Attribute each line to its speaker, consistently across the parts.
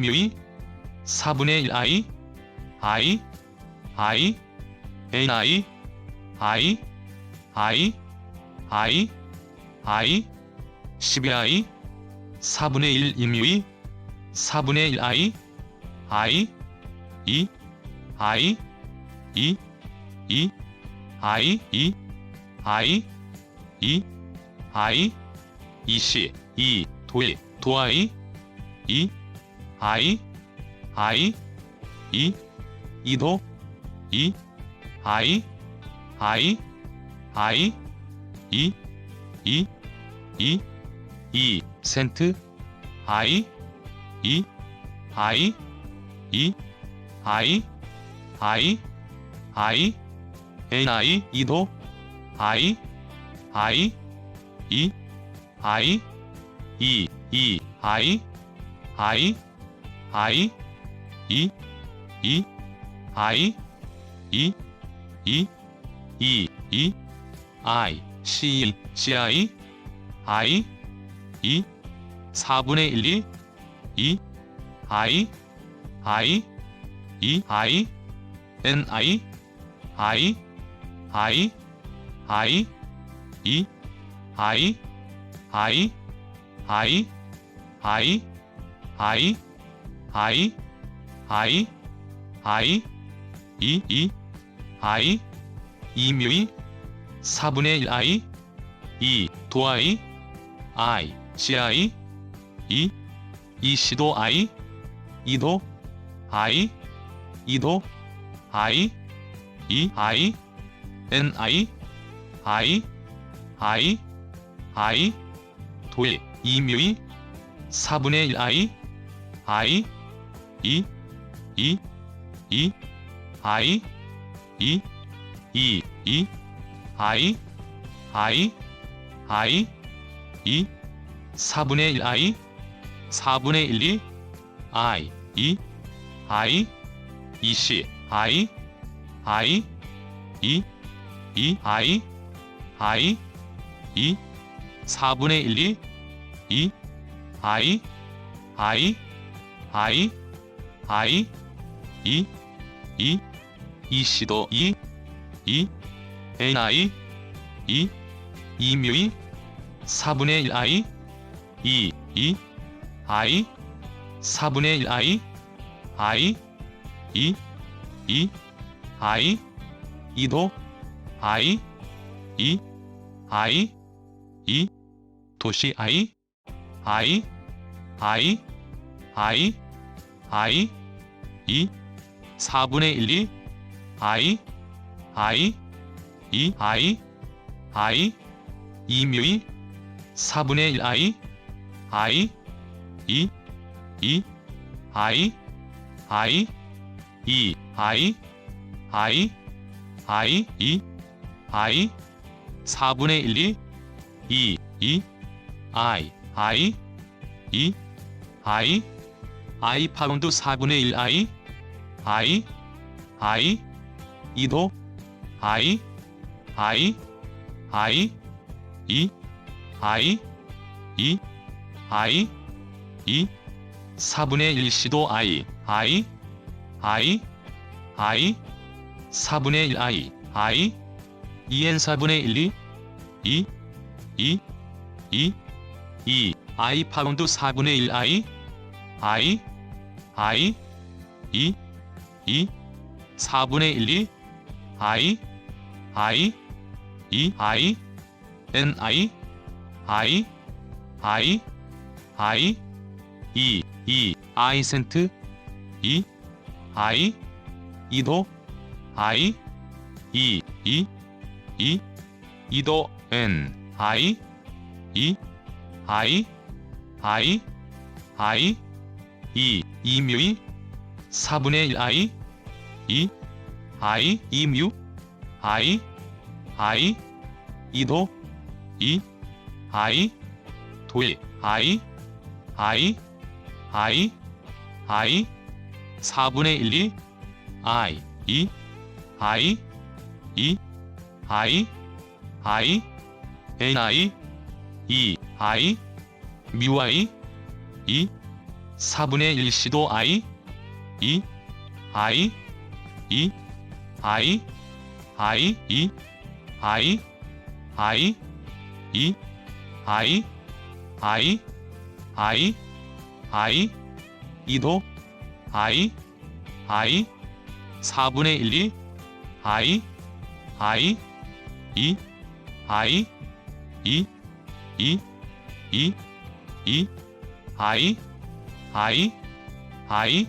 Speaker 1: 2뮤이 4분의 1 i n i 12i 4분의 1 2뮤이 4분의 1 i 2 20 2 도i 2 2도 2 2 센트 i ni 2도 i 4분의 1 2 2뮤이 4분의 1 i 2 도i ci 2시도 i 2도 i 2도 i ni 도일 2뮤이 4분의 1 i 2 4분의 1 i 4분의 1 20 4분의 1 2시도 2 ni 2뮤이 4분의 1 i 4분의 1 i 2도 i 도시 i 4분의 1 2뮤이 4분의 1 i 4분의 1 i 파운드 4분의 1 i 2도 i 4분의 1시도 i 4분의 1 i 2n 4분의 1 i 파운드 4분의 1 i 4분의 1 ni i 센트 2도 i 2도 n i 2뮤이 4분의 1 i 2뮤 i 2도 도일 i 4분의 1 ni 뮤i 4분의 1c도 I 2 I 2 I I 2 I I 2 I I I I 2도 I I 4분의 1 2 I I 2 I 2 2 2 2 I I I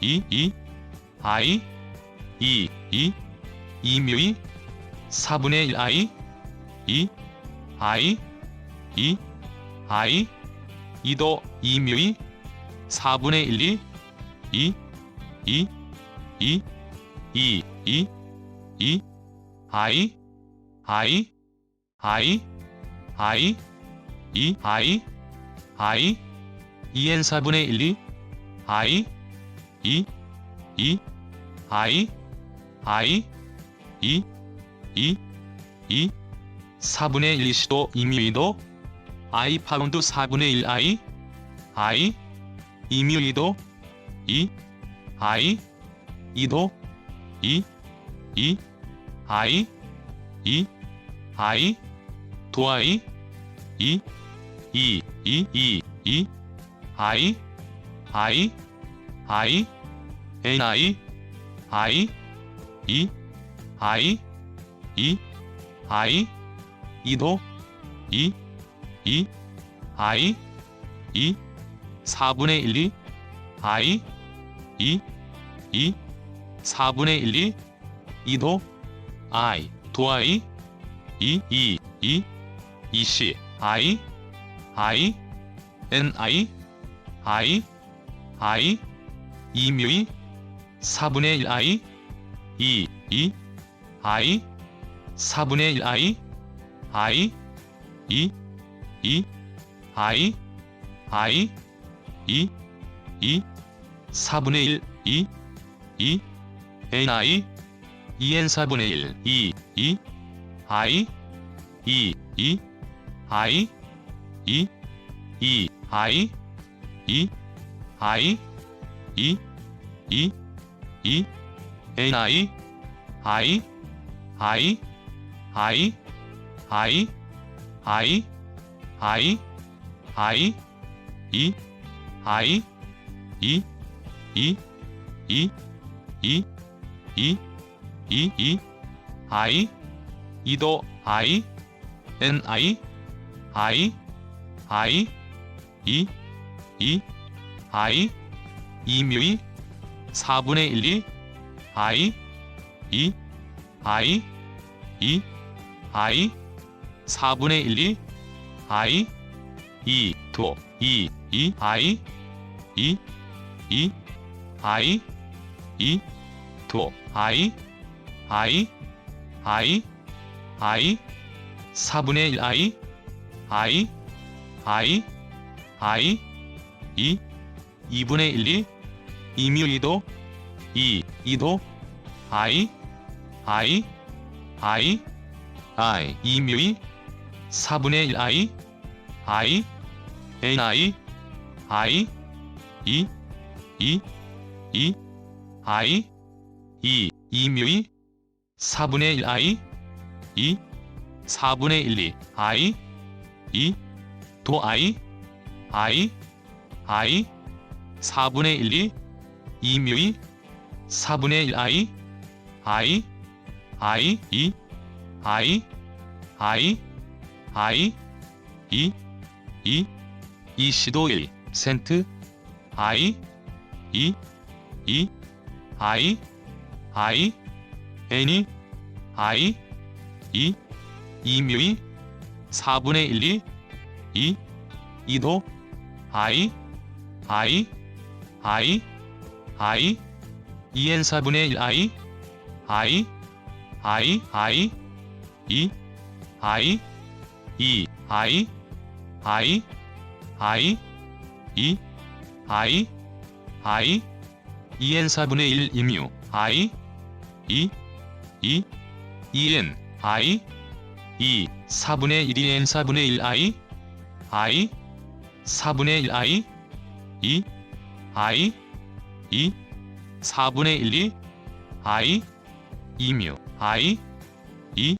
Speaker 1: 2 2 I 2 2 2묘 4분의 1 I 2 I 2 I 2도 2묘 4분의 1 2 2 2 2 2 2 2 I I I I 2 I I 2n 4분의 1 2 I 2 2 I I 2 2 2 4분의 1 2c도 2묘 I 파운드 4분의 1 I I 2묘 2도 2 I 2도 2 2 I 2 I 도 I 2 2 2 2 2 I I I N I I 2 I 2 I 2도 2 2 I 2 4분의 1 2 I 2 2 4분의 1 2 2도 I 도 I 2 2 2 2C I I N I I I 2묘 4분의 1 I 2 2 I 4분의 1 I I 2 2 I I 2 2 4분의 1 2 2 N I 2n 4분의 1 2 2 I 2 2 I 2 2 I 2 I 2 2 2 N I I I I I I I I 2 I 2 2 2 2 2 2 2 I 2도 I N I I I 2 2 I 2묘 4분의 1 2 I 2 I 2 I 4분의 1 2 I 2 도 2 2 I 2 2 I 2 도 I I I I 4분의 1 I I I I 2 2분의 1 2 2묘 2도 2 2도 I I I I 2묘 4분의 1 I I N I I 2 2 2 I 2 2묘 4분의 1 I 2 4분의 1 2 I 2 도 I I I 4분의 1 2 2묘 4분의 1 I I I 2 I I I 2 2 2c도 1 센트 I 2 2 I I N I 2 2묘 4분의 1 2 2 2도 I I I I 2n 4분의 1 I I I I 2 I 2 I I I 2 I I 2n 4분의 1 2묘 I 2 2 2n I 2 4분의 1 2n 4분의 1 I I 4분의 1 I 2 I 2 4분의 1, 2 I 2뮤 I 2